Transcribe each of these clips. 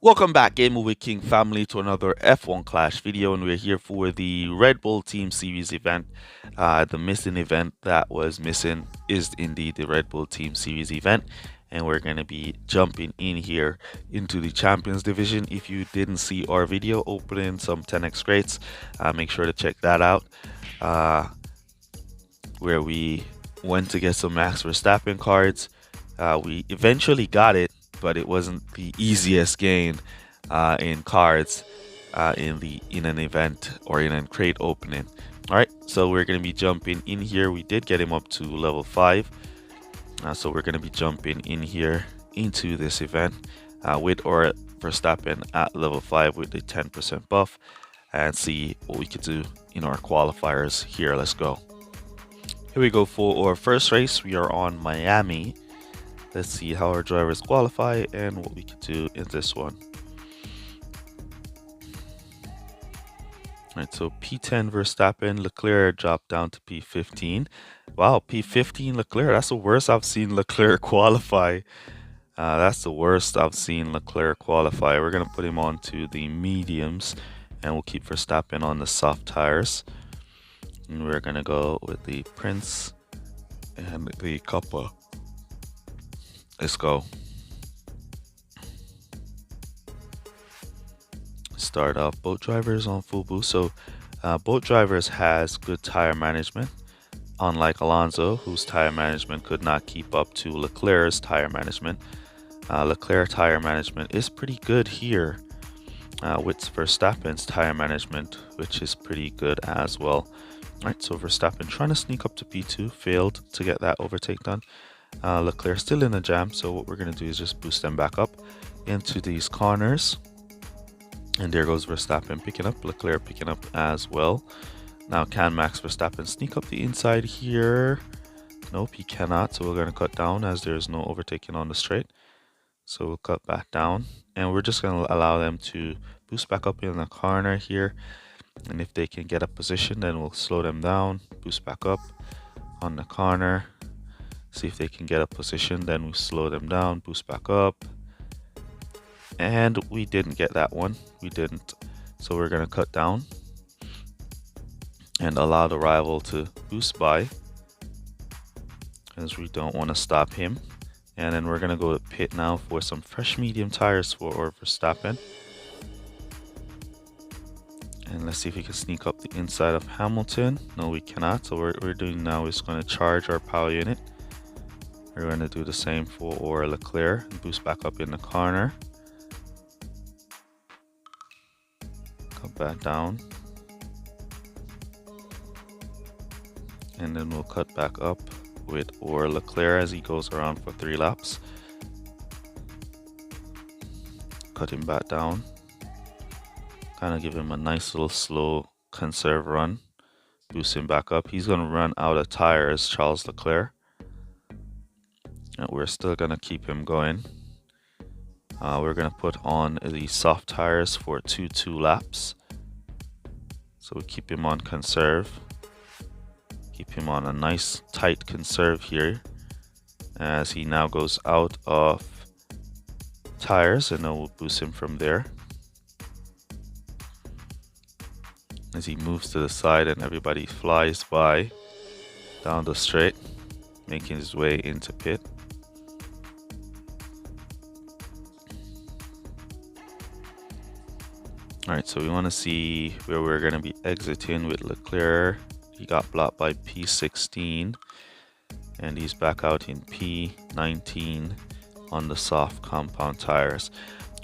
Welcome back, Gamer with King family, to another F1 Clash video, and we're here for the Red Bull Team Series event. The missing event that was missing is indeed the Red Bull Team Series event, and we're going to be jumping in here into the Champions Division. If you didn't see our video opening some 10x crates, make sure to check that out, where we went to get some Max Verstappen cards. We eventually got it, but it wasn't the easiest gain in cards in an event or in a crate opening. All right, so we're going to be jumping in here. We did get him up to level 5, so we're going to be jumping in here into this event with or Verstappen at level 5 with the 10% buff, and see what we could do in our qualifiers here. Let's go. Here we go for our first race. We are on Miami. Let's see how our drivers qualify and what we can do in this one. All right, so P10 Verstappen, Leclerc dropped down to P15. Wow, P15 Leclerc, that's the worst I've seen Leclerc qualify. That's the worst I've seen Leclerc qualify. We're going to put him on to the mediums, and we'll keep Verstappen on the soft tires. And we're going to go with the Prince and the Coppa. Let's go. Start off both drivers on full boost. So both drivers has good tire management, unlike Alonso, whose tire management could not keep up to Leclerc's tire management. Leclerc tire management is pretty good here, with Verstappen's tire management, which is pretty good as well. All right, so Verstappen trying to sneak up to P2, failed to get that overtake done. Leclerc still in a jam, so what we're going to do is just boost them back up into these corners. And there goes Verstappen picking up, Leclerc picking up as well. Now, can Max Verstappen sneak up the inside here? Nope, he cannot, so we're going to cut down as there's no overtaking on the straight. So we'll cut back down, and we're just going to allow them to boost back up in the corner here. And if they can get a position, then we'll slow them down, boost back up on the corner. See if they can get a position, then we slow them down, boost back up. And we didn't get that one. We didn't. So we're going to cut down and allow the rival to boost by, because we don't want to stop him. And then we're going to go to pit now for some fresh medium tires for Verstappen. And let's see if we can sneak up the inside of Hamilton. No, we cannot. So what we're doing now is going to charge our power unit. We're going to do the same for Leclerc and boost back up in the corner. Come back down. And then we'll cut back up with Leclerc as he goes around for 3 laps. Cut him back down. Kind of give him a nice little slow conserve run. Boost him back up. He's going to run out of tires, Charles Leclerc. And we're still going to keep him going. We're going to put on the soft tires for 2 laps. So we keep him on conserve. Keep him on a nice tight conserve here, as he now goes out of tires, and then we'll boost him from there. As he moves to the side and everybody flies by down the straight, making his way into pit. Alright, so we want to see where we're going to be exiting with Leclerc. He got blocked by P16, and he's back out in P19 on the soft compound tires.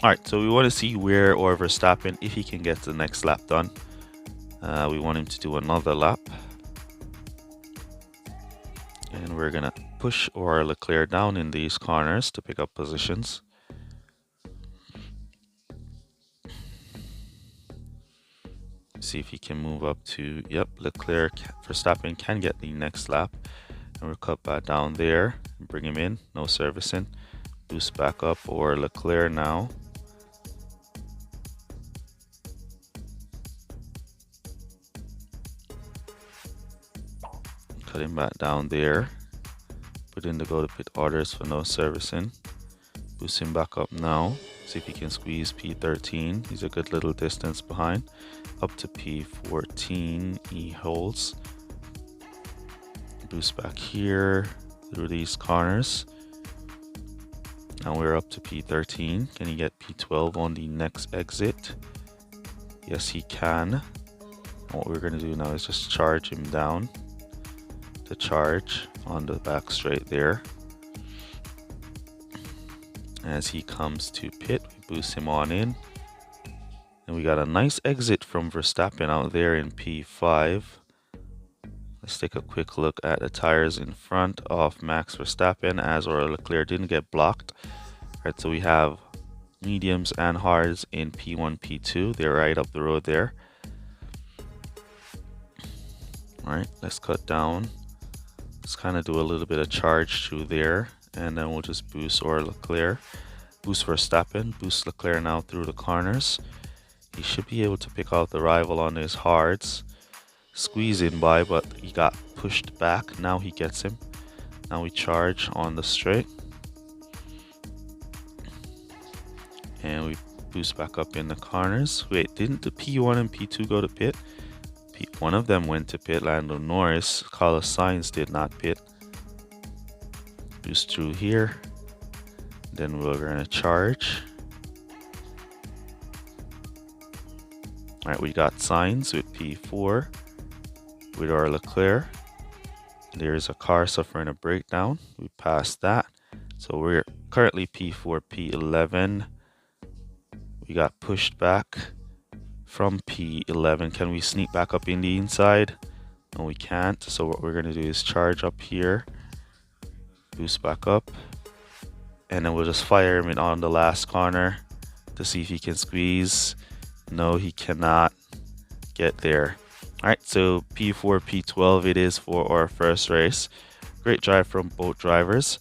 Alright, so we want to see where Verstappen, if he can get the next lap done. We want him to do another lap. And we're going to push Leclerc down in these corners to pick up positions. See if he can move up to, yep, Leclerc, Verstappen can get the next lap. And we'll cut back down there and bring him in, no servicing. Boost back up Leclerc now. Cut him back down there. Put in the go to pit orders for no servicing. Boost him back up now. See if he can squeeze P13. He's a good little distance behind. Up to P14, he holds. Boost back here through these corners. Now we're up to P13. Can he get P12 on the next exit? Yes, he can. And what we're going to do now is just charge him down. To charge on the back straight there. As he comes to pit, we boost him on in. And we got a nice exit from Verstappen out there in P5. Let's take a quick look at the tires in front of Max Verstappen as our Leclerc didn't get blocked. Right, so we have mediums and hards in P1, P2. They're right up the road there. All right, let's cut down. Let's kind of do a little bit of charge through there, and then we'll just boost our Leclerc. Boost Verstappen, boost Leclerc now through the corners. He should be able to pick out the rival on his hards. Squeeze in by, but he got pushed back. Now he gets him. Now we charge on the straight. And we boost back up in the corners. Wait, didn't the P1 and P2 go to pit? One of them went to pit, Lando Norris. Carlos Sainz did not pit. Boost through here. Then we're going to charge. Alright, we got Sainz with P4. With our Leclerc. There's a car suffering a breakdown. We passed that. So we're currently P4, P11. We got pushed back from P11. Can we sneak back up in the inside? No, we can't. So what we're going to do is charge up here. Boost back up. And then we'll just fire him in on the last corner to see if he can squeeze. No, he cannot get there. Alright, so P4, P12 it is for our first race. Great drive from both drivers.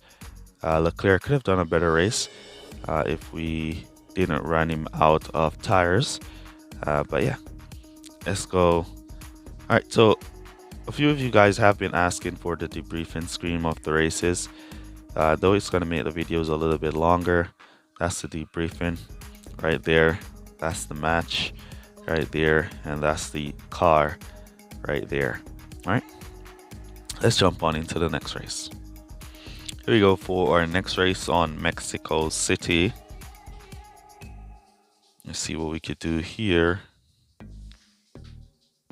Leclerc could have done a better race if we didn't run him out of tires. But yeah, let's go. Alright, so a few of you guys have been asking for the debriefing screen of the races. Though it's going to make the videos a little bit longer. That's the debriefing right there. That's the match right there, and that's the car right there. All right, let's jump on into the next race. Here we go for our next race on Mexico City. Let's see what we could do here.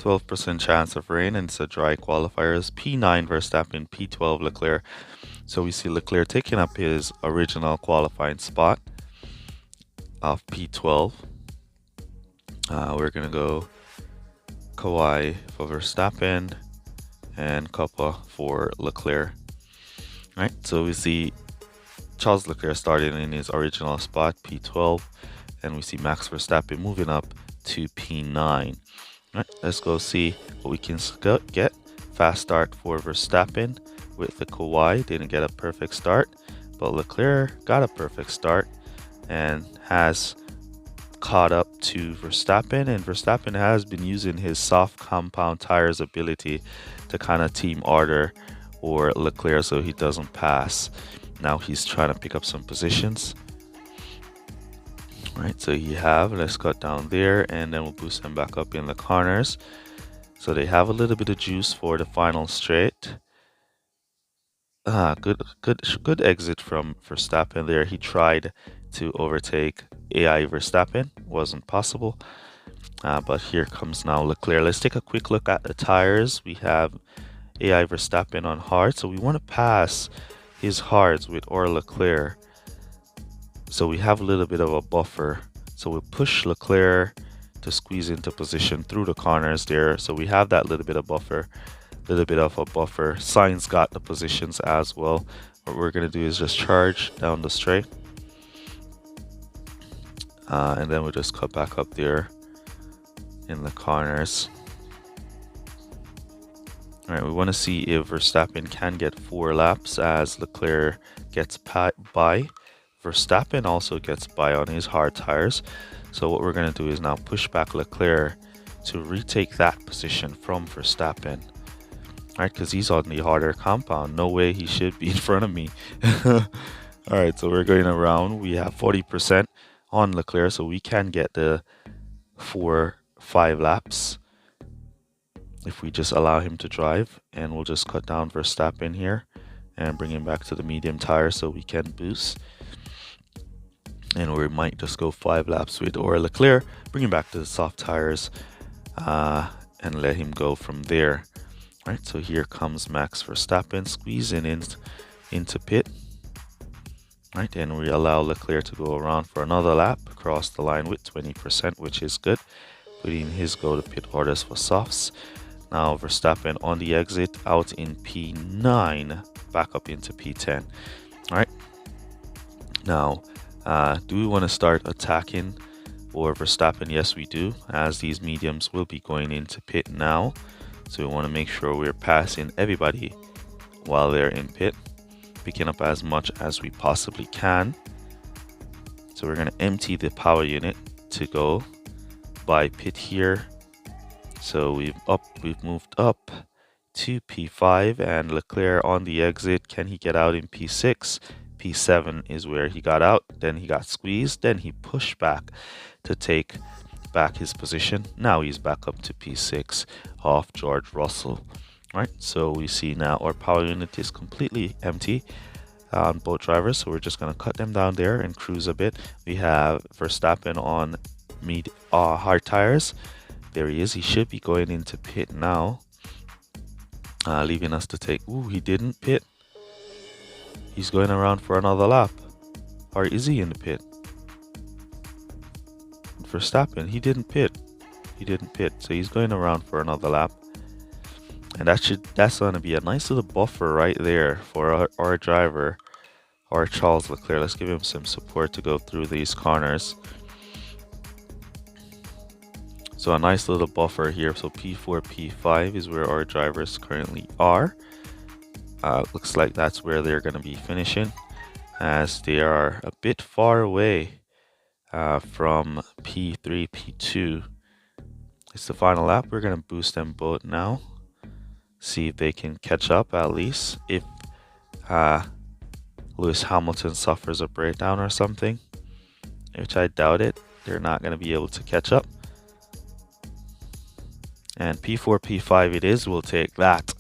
12% chance of rain, and it's a dry qualifiers. P9 Verstappen, P12 Leclerc. So we see Leclerc taking up his original qualifying spot of P12. We're going to go Kawhi for Verstappen and Coppa for Leclerc. Right, so we see Charles Leclerc starting in his original spot, P12, and we see Max Verstappen moving up to P9. Right, let's go see what we can get. Fast start for Verstappen with the Kawhi. Didn't get a perfect start, but Leclerc got a perfect start and has caught up to Verstappen, and Verstappen has been using his soft compound tires ability to kind of team order or Leclerc so he doesn't pass. Now he's trying to pick up some positions. Right, so let's cut down there, and then we'll boost them back up in the corners. So they have a little bit of juice for the final straight. Good exit from Verstappen there. He tried to overtake AI Verstappen, wasn't possible. But here comes now Leclerc. Let's take a quick look at the tires. We have AI Verstappen on hard, so we want to pass his hards with our Leclerc. So we have a little bit of a buffer. So we'll push Leclerc to squeeze into position through the corners there. So we have that little bit of buffer. Sainz got the positions as well. What we're going to do is just charge down the straight. And then we'll just cut back up there in the corners. Alright, we want to see if Verstappen can get 4 laps as Leclerc gets by. Verstappen also gets by on his hard tires. So what we're going to do is now push back Leclerc to retake that position from Verstappen. Alright, because he's on the harder compound. No way he should be in front of me. Alright, so we're going around. We have 40% on Leclerc, so we can get the 4-5 laps if we just allow him to drive. And we'll just cut down Verstappen here and bring him back to the medium tire so we can boost. And we might just go 5 laps with or Leclerc, bring him back to the soft tires, and let him go from there. Right, so here comes Max Verstappen squeezing into pit. Right, and we allow Leclerc to go around for another lap, across the line with 20%, which is good, putting his go to pit orders for softs. Now Verstappen on the exit, out in P9, back up into P10. All right, now do we want to start attacking for Verstappen? Yes, we do, as these mediums will be going into pit now. So we want to make sure we're passing everybody while they're in pit, picking up as much as we possibly can. So we're going to empty the power unit to go by pit here. So we've moved up to P5, and Leclerc on the exit. Can he get out in P6? P7 is where he got out. Then he got squeezed. Then he pushed back to take back his position. Now he's back up to P6 off George Russell. Right, so we see now our power unit is completely empty on both drivers, so we're just going to cut them down there and cruise a bit. We have Verstappen on hard tires. There he is. He should be going into pit now, leaving us to take. Ooh, he didn't pit. He's going around for another lap. Or is he in the pit? Verstappen, he didn't pit. He didn't pit, so he's going around for another lap. And that's going to be a nice little buffer right there for our driver, our Charles Leclerc. Let's give him some support to go through these corners. So a nice little buffer here. So P4, P5 is where our drivers currently are. Looks like that's where they're going to be finishing, as they are a bit far away from P3, P2. It's the final lap. We're going to boost them both now. See if they can catch up at least. If Lewis Hamilton suffers a breakdown or something, which I doubt it, they're not going to be able to catch up. And P4, P5 it is. We'll take that.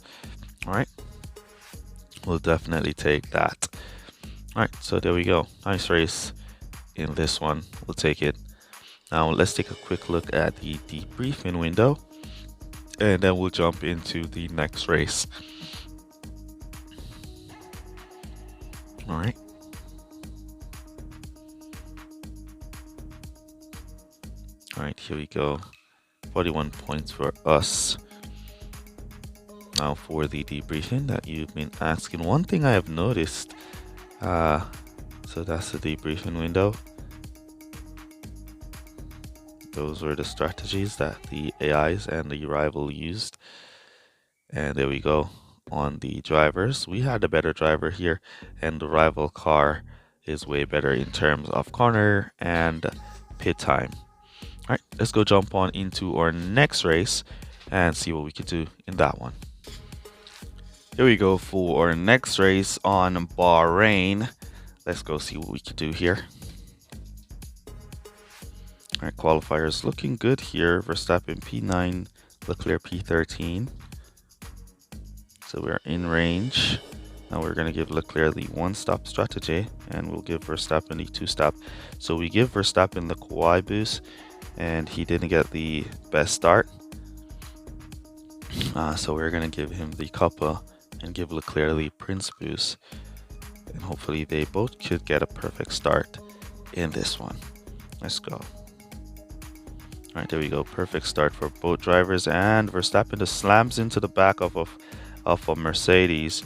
All right. We'll definitely take that. All right. So there we go. Nice race in this one. We'll take it. Now let's take a quick look at the debriefing window, and then we'll jump into the next race. All right. All right, here we go. 41 points for us. Now for the debriefing that you've been asking. One thing I have noticed, so that's the debriefing window. Those were the strategies that the AIs and the rival used. And there we go. On the drivers, we had a better driver here, and the rival car is way better in terms of corner and pit time. All right, let's go jump on into our next race and see what we could do in that one. Here we go for our next race on Bahrain. Let's go see what we could do here. All right, qualifiers looking good here. Verstappen P9, Leclerc P13. So we're in range. Now we're going to give Leclerc the one-stop strategy, and we'll give Verstappen the two-stop. So we give Verstappen the Kawhi boost, and he didn't get the best start. So we're going to give him the Kappa and give Leclerc the Prince boost. And hopefully they both could get a perfect start in this one. Let's go. All right, there we go. Perfect start for both drivers, and Verstappen just slams into the back of a Mercedes.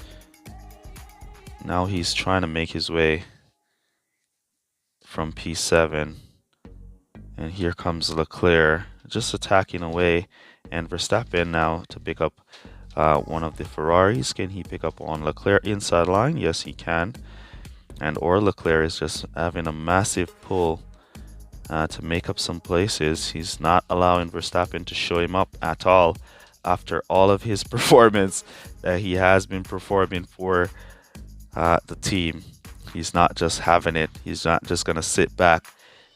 Now he's trying to make his way from P7, and here comes Leclerc just attacking away, and Verstappen now to pick up one of the Ferraris. Can he pick up on Leclerc inside line? Yes, he can. And or Leclerc is just having a massive pull to make up some places. He's not allowing Verstappen to show him up at all after all of his performance that he has been performing for the team. He's not just having it. He's not just going to sit back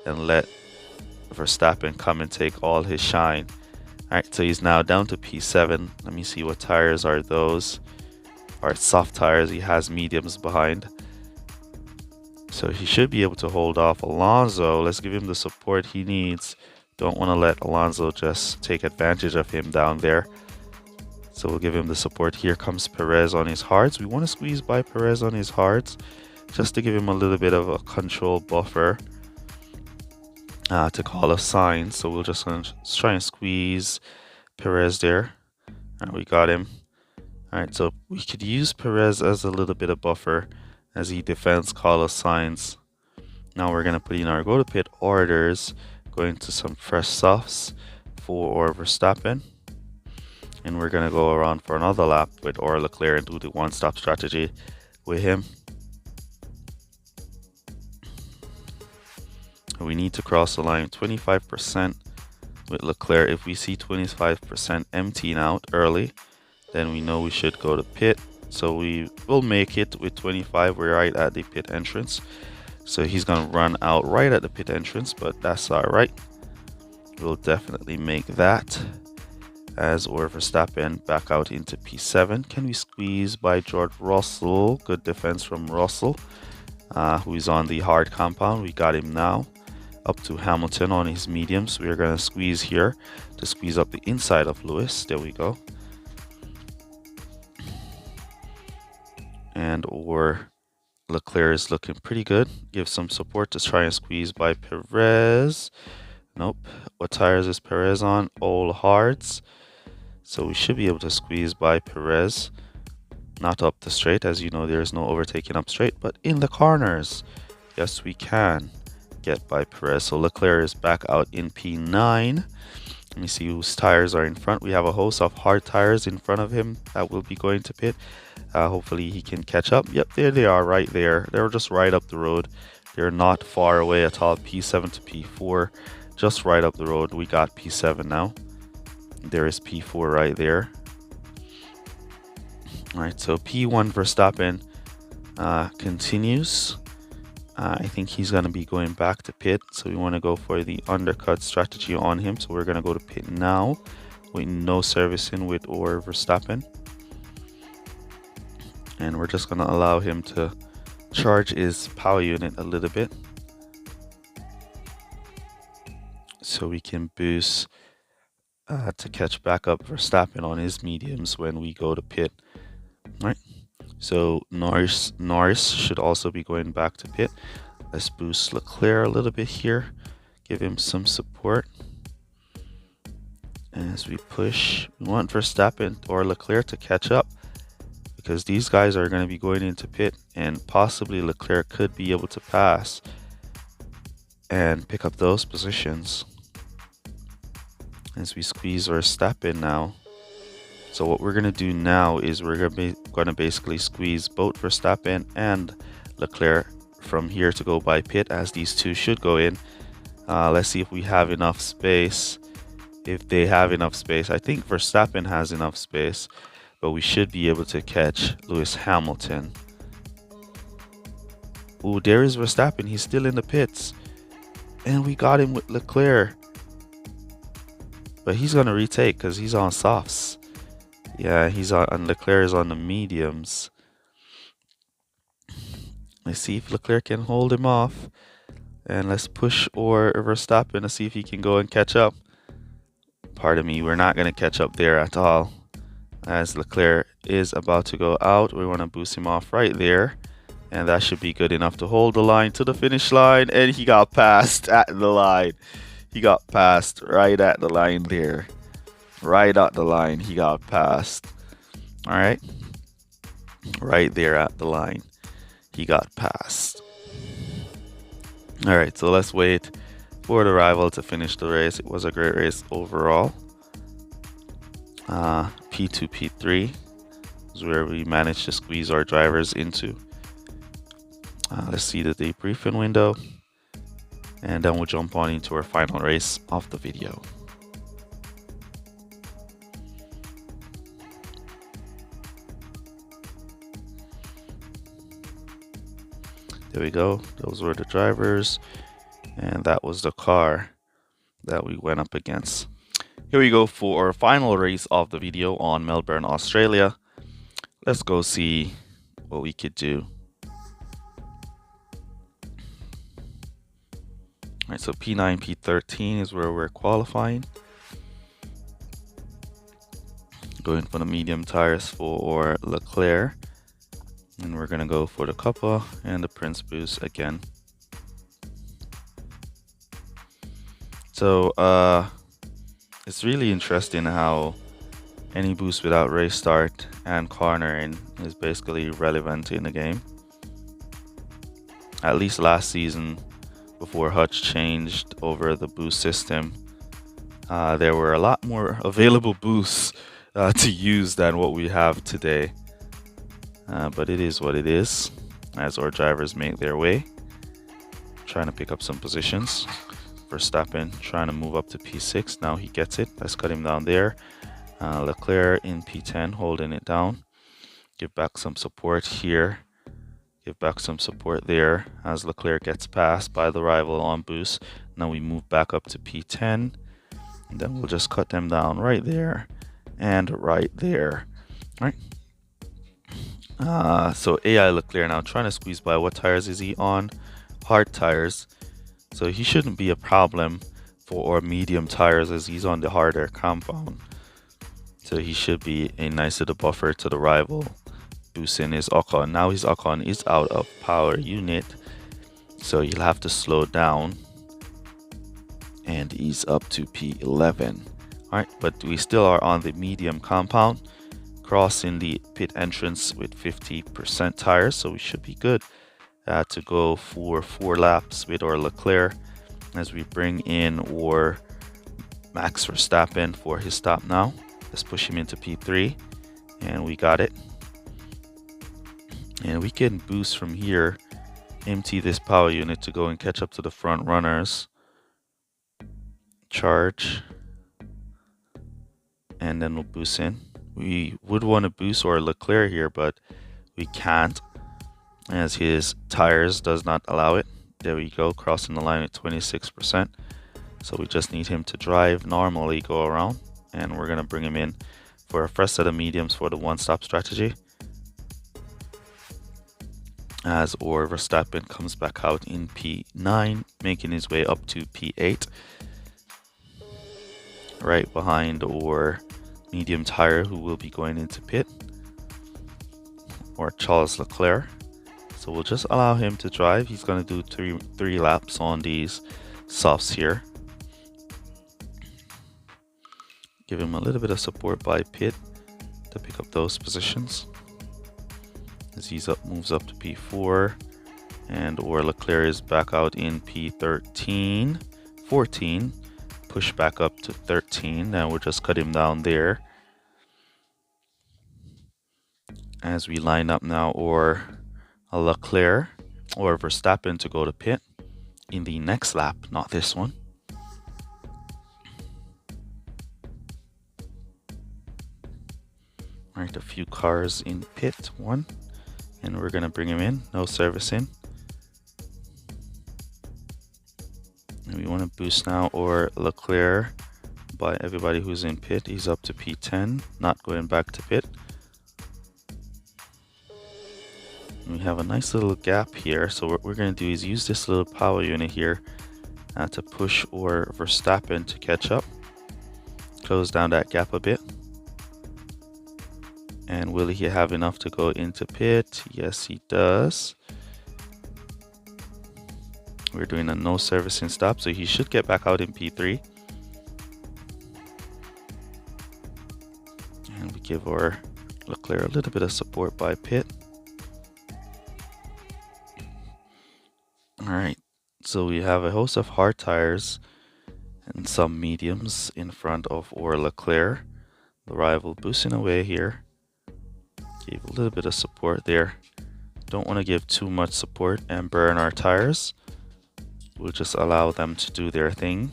and let Verstappen come and take all his shine. Alright, so he's now down to P7. Let me see what tires are those. Are soft tires. He has mediums behind. So he should be able to hold off Alonso. Let's give him the support he needs. Don't want to let Alonso just take advantage of him down there. So we'll give him the support. Here comes Perez on his hards. We want to squeeze by Perez on his hards just to give him a little bit of a control buffer to call us signs. So we'll just try and squeeze Perez there. And we got him. Alright, so we could use Perez as a little bit of buffer as he defends call us signs. Now we're going to put in our go to pit orders, going to some fresh softs for Verstappen. And we're going to go around for another lap with Leclerc and do the one-stop strategy with him. We need to cross the line 25% with Leclerc. If we see 25% emptying out early, then we know we should go to pit. So we will make it with 25. We're right at the pit entrance. So he's going to run out right at the pit entrance, but that's all right. We'll definitely make that. As Verstappen back out into P7. Can we squeeze by George Russell? Good defense from Russell, who is on the hard compound. We got him now. Up to Hamilton on his mediums. We are going to squeeze here to squeeze up the inside of Lewis. There we go. And Leclerc is looking pretty good. Give some support to try and squeeze by Perez. Nope. What tires is Perez on? All hards. So we should be able to squeeze by Perez. Not up the straight. As you know, there is no overtaking up straight. But in the corners, yes, we can get by Perez. So Leclerc is back out in P9. Let me see whose tires are in front. We have a host of hard tires in front of him that will be going to pit. Hopefully he can catch up. Yep, there they are right there. They're just right up the road. They're not far away at all. P7 to P4. Just right up the road. We got P7 now. There is P4 right there. Alright, so P1 Verstappen continues. I think he's going to be going back to pit. So we want to go for the undercut strategy on him. So we're going to go to pit now with no servicing with Verstappen. And we're just going to allow him to charge his power unit a little bit. So we can boost to catch back up Verstappen on his mediums when we go to pit. All right. So Norris should also be going back to pit. Let's boost Leclerc a little bit here. Give him some support. As we push, we want Verstappen or Leclerc to catch up, because these guys are going to be going into pit, and possibly Leclerc could be able to pass and pick up those positions. As we squeeze Verstappen now. So what we're going to do now is we're going to basically squeeze both Verstappen and Leclerc from here to go by pit, as these two should go in. Let's see if we have enough space. If they have enough space, I think Verstappen has enough space, but we should be able to catch Lewis Hamilton. Oh, there is Verstappen. He's still in the pits. And we got him with Leclerc. But he's going to retake because he's on softs. Yeah, he's on, and Leclerc is on the mediums. Let's see if Leclerc can hold him off. And let's push Verstappen to see if he can go and catch up. Pardon me, we're not going to catch up there at all. As Leclerc is about to go out, we want to boost him off right there. And that should be good enough to hold the line to the finish line. And he got passed at the line. He got passed right at the line there. Right at the line, he got passed. All right. Right there at the line, he got passed. All right, so let's wait for the rival to finish the race. It was a great race overall. P2, P3 is where we managed to squeeze our drivers into. Let's see the debriefing window, and then we'll jump on into our final race of the video. There we go. Those were the drivers. And that was the car that we went up against. Here we go for our final race of the video on Melbourne, Australia. Let's go see what we could do. All right, so P9, P13 is where we're qualifying. Going for the medium tires for Leclerc. And we're going to go for the Cuppa and the Prince boost again. So it's really interesting how any boost without race start and cornering is basically irrelevant in the game. At least last season, before Hutch changed over the boost system, there were a lot more available boosts to use than what we have today. But it is what it is, as our drivers make their way, trying to pick up some positions. Verstappen trying to move up to P6. Now he gets it. Let's cut him down there. Leclerc in P10 holding it down. Give back some support here. Give back some support there as Leclerc gets passed by the rival on boost. Now we move back up to P10. And then we'll just cut them down right there and right there. All right. So AI Leclerc now trying to squeeze by. What tires is he on? Hard tires. So he shouldn't be a problem for our medium tires as he's on the harder compound. So he should be a nice little buffer to the rival. Boosting his Ocon. Now his Ocon is out of power unit. So you'll have to slow down. And he's up to P11. Alright, but we still are on the medium compound. Crossing the pit entrance with 50% tires. So we should be good to go for 4 laps with our Leclerc as we bring in our Max Verstappen for his stop now. Let's push him into P3 and we got it. And we can boost from here, empty this power unit to go and catch up to the front runners. Charge. And then we'll boost in. We would want to boost our Leclerc here, but we can't as his tires does not allow it. There we go, crossing the line at 26%. So we just need him to drive normally, go around, and we're going to bring him in for a fresh set of mediums for the one-stop strategy. As our Verstappen comes back out in P9, making his way up to P8. Right behind our medium tire who will be going into pit, or Charles Leclerc. So we'll just allow him to drive. He's going to do three laps on these softs here. Give him a little bit of support by pit to pick up those positions. As he moves up to P4, and or Leclerc is back out in P13, 14, push back up to 13. Now we'll just cut him down there. As we line up now, or a Leclerc or Verstappen to go to pit in the next lap, not this one. All right, a few cars in pit, one, and we're gonna bring him in, no servicing. And we want to boost now or Leclerc by everybody who's in pit. He's up to P10, not going back to pit. We have a nice little gap here, so what we're going to do is use this little power unit here to push or Verstappen to catch up, close down that gap a bit. And will he have enough to go into pit? Yes, he does. We're doing a no servicing stop, so he should get back out in P3. And we give our Leclerc a little bit of support by pit. Alright, so we have a host of hard tires and some mediums in front of our Leclerc. The rival boosting away here. Gave a little bit of support there. Don't want to give too much support and burn our tires. We'll just allow them to do their thing.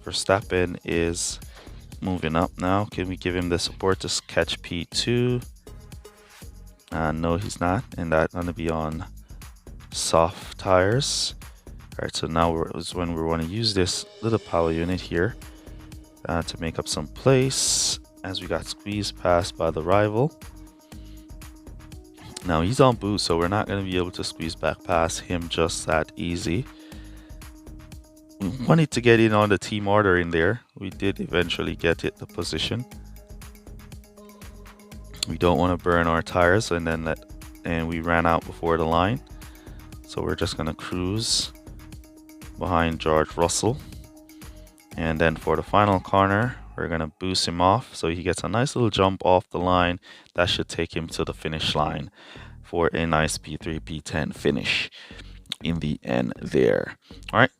Verstappen is moving up now. Can we give him the support to catch P2? No, he's not. And that's going to be on soft tires. Alright, so now is when we want to use this little power unit here to make up some place as we got squeezed past by the rival. Now he's on boost, so we're not going to be able to squeeze back past him just that easy. We wanted to get in on the team order in there. We did eventually get it the position. We don't want to burn our tires and we ran out before the line. So we're just going to cruise behind George Russell. And then for the final corner, we're going to boost him off so he gets a nice little jump off the line. That should take him to the finish line for a nice P3, P10 finish in the end there. All right,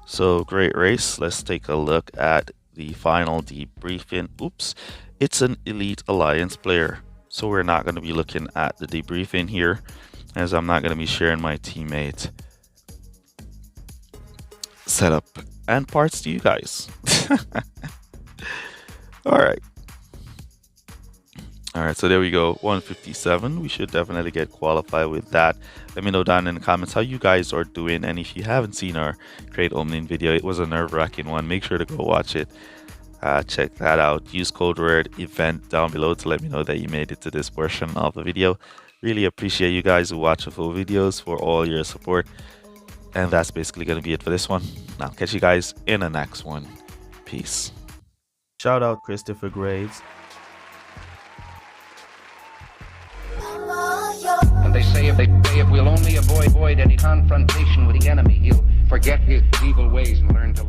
so great race. Let's take a look at the final debriefing. Oops, it's an Elite Alliance player, so we're not going to be looking at the debriefing here, as I'm not going to be sharing my teammate setup and parts to you guys. Alright, so there we go, 157. We should definitely get qualified with that. Let me know down in the comments how you guys are doing, and if you haven't seen our crate opening video, it was a nerve-wracking one. Make sure to go watch it. Check that out. Use code word event down below to let me know that you made it to this portion of the video. Really appreciate you guys who watch the full videos for all your support. And that's basically going to be it for this one. I'll catch you guys in the next one. Peace. Shout out Christopher Graves. And they say if we'll only avoid any confrontation with the enemy, he'll forget his evil ways and learn to love.